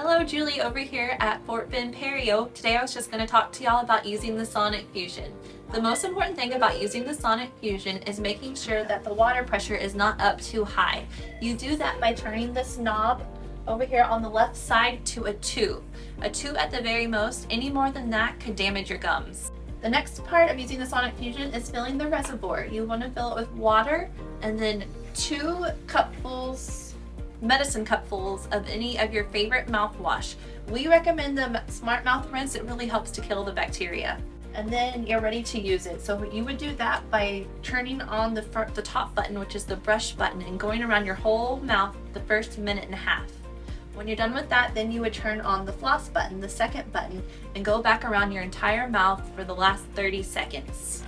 Hello, Julie over here at Fort Bend Perio. Today I was just going to talk to y'all about using the Sonic Fusion. The most important thing about using the Sonic Fusion is making sure that the water pressure is not up too high. You do that by turning this knob over here on the left side to a 2. A 2 at the very most. Any more than that could damage your gums. The next part of using the Sonic Fusion is filling the reservoir. You want to fill it with water and then 2 medicine cupfuls of any of your favorite mouthwash. We recommend the Smart Mouth Rinse. It really helps to kill the bacteria. And then you're ready to use it. So you would do that by turning on the top button, which is the brush button, and going around your whole mouth the first minute and a half. When you're done with that, then you would turn on the floss button, the second button, and go back around your entire mouth for the last 30 seconds.